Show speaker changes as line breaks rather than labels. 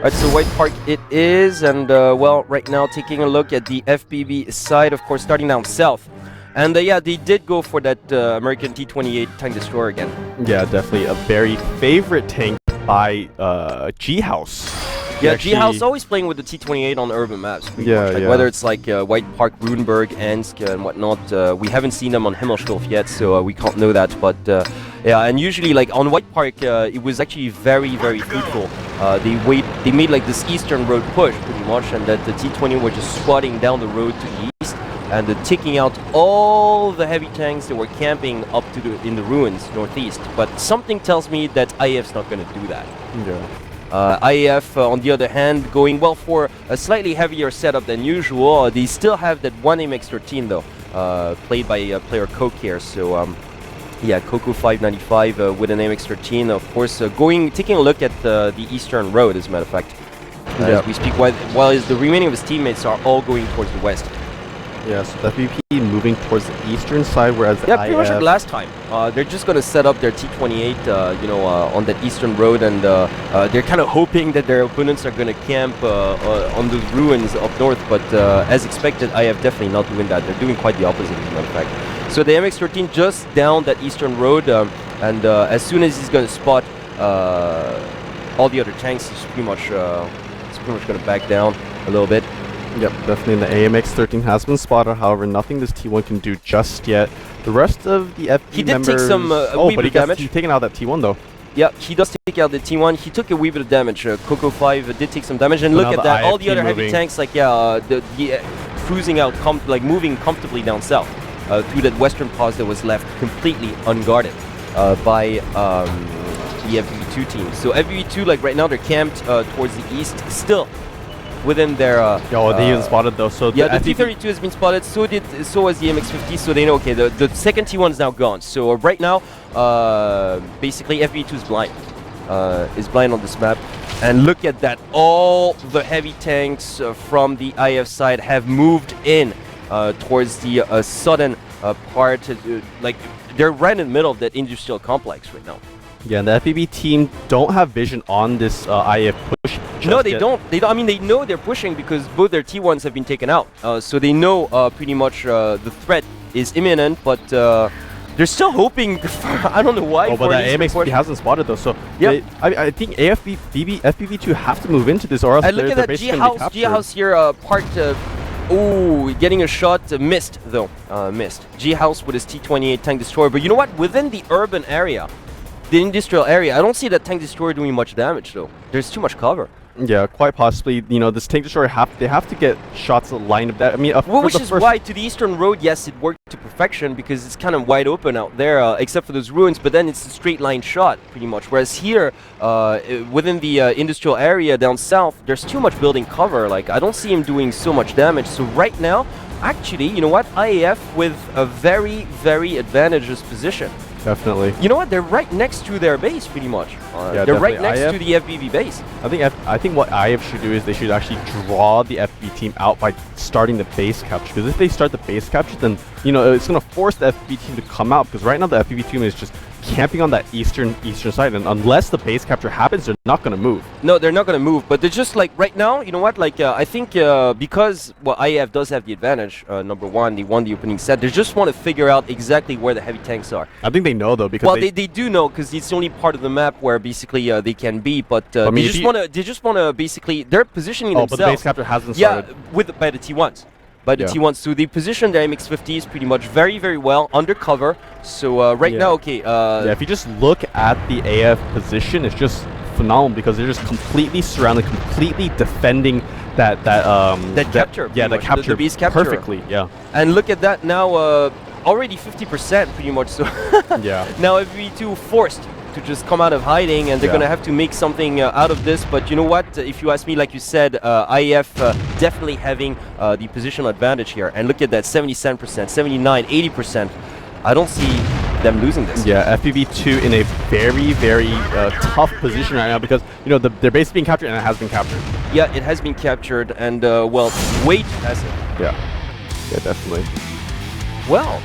Right, so White Park it is, and well, right now taking a look at the FBB side, of course, starting down south. And yeah, they did go for that American T-28 tank destroyer again.
Yeah, definitely a very favorite tank by G-House.
Yeah, G-House always playing with the T-28 on urban maps.
Yeah,
like, whether it's like White Park, Rudenberg, Ensk, and whatnot. We haven't seen them on Himmelsdorf yet, so we can't know that. But yeah, and usually like on White Park, it was actually very, very fruitful. They made like this eastern road push pretty much, and that the T-20 were just squatting down the road to the east and taking out all the heavy tanks that were camping up to in the ruins northeast. But something tells me that IAF's not going to do that.
Yeah.
IAF, on the other hand, going well for a slightly heavier setup than usual. They still have that one MX-13 though, played by player Coke here. So yeah, Coco 595 with an MX-13, of course, taking a look at the Eastern Road, as a matter of fact, as we speak, while the remaining of his teammates are all going towards the west.
Yeah, so the FBB moving towards the eastern side, whereas the
pretty much like last time. They're just going to set up their T-28, you know, on that eastern road, and they're kind of hoping that their opponents are going to camp on the ruins up north. But as expected, IF definitely not doing that. They're doing quite the opposite, as a matter of fact. So the MX-13 just down that eastern road, and as soon as he's going to spot all the other tanks, he's pretty much going to back down a little bit.
Yep, definitely the AMX-13 has been spotted. However, nothing this T1 can do just yet. The rest of the FB members...
He did take some wee bit of damage.
He's taken out that T1 though.
Yeah, he does take out the T1. He took a wee bit of damage. Coco 5 did take some damage. And look at that, all the other heavy tanks, like, yeah, cruising out, moving comfortably down south through that western pass that was left completely unguarded by the FBB2 team. So FBB2, like right now, they're camped towards the east still. Within their
they even spotted though. So
yeah, the T-32 has been spotted. So was the MX-50. So they know, okay, the second T1 is now gone. So right now, basically FB2 is blind on this map. And look at that! All the heavy tanks from the IF side have moved in towards the southern part. Like they're right in the middle of that industrial complex right now.
Yeah, and the FBB team don't have vision on this IF push.
No, they don't. I mean, they know they're pushing because both their T1s have been taken out. So they know pretty much the threat is imminent, but they're still hoping. I don't know why.
Oh, but the AMX hasn't spotted though. So yeah, I think FBB2 have to move into this, or else
look at that G-House here parked. Oh, getting a shot, missed though. Missed. G-House with his T-28 tank destroyer. But you know what? Within the urban area, the industrial area, I don't see that tank destroyer doing much damage though. There's too much cover.
Yeah, quite possibly. You know, this tank destroyer they have to get shots aligned of that. I mean,
well, which is why to the eastern road, yes, it worked to perfection because it's kind of wide open out there, except for those ruins. But then it's a straight line shot, pretty much. Whereas here, within the industrial area down south, there's too much building cover. Like I don't see him doing so much damage. So right now, actually, you know what? IAF with a very, very advantageous position.
Definitely.
You know what? They're right next to their base, pretty much.
Yeah,
they're right next to the FBB base.
I think what IF should do is they should actually draw the FBB team out by starting the base capture. Because if they start the base capture, then you know it's going to force the FBB team to come out. Because right now the FBB team is just camping on that eastern side, and unless the base capture happens, they're not going to move.
No, they're not going to move. But they're just like right now. You know what? Like I think because IF does have the advantage. Number one, they won the opening set. They just want to figure out exactly where the heavy tanks are.
I think they know though because
they do know because it's the only part of the map where basically they can be. But I mean, they just want to basically they're positioning themselves.
But the base capture hasn't started.
Yeah, by the T1s. By the T1s, so they position their MX-50s pretty much very, very well undercover. So right now, okay.
If you just look at the AF position, it's just phenomenal because they're just completely surrounded, completely defending that
capture.
Yeah, the capture.
The base capture
perfectly. Yeah.
And look at that now, already 50% pretty much. So
yeah.
Now FBB2 forced to just come out of hiding, and they're going to have to make something out of this. But you know what? If you ask me, like you said, IF definitely having the positional advantage here. And look at that, 77%, 79, 80%. I don't see them losing this.
Yeah, FBB2 in a very, very tough position right now because, you know, their base is being captured and it has been captured.
Yeah, it has been captured, and, well, wait has it.
Yeah, definitely.
Well,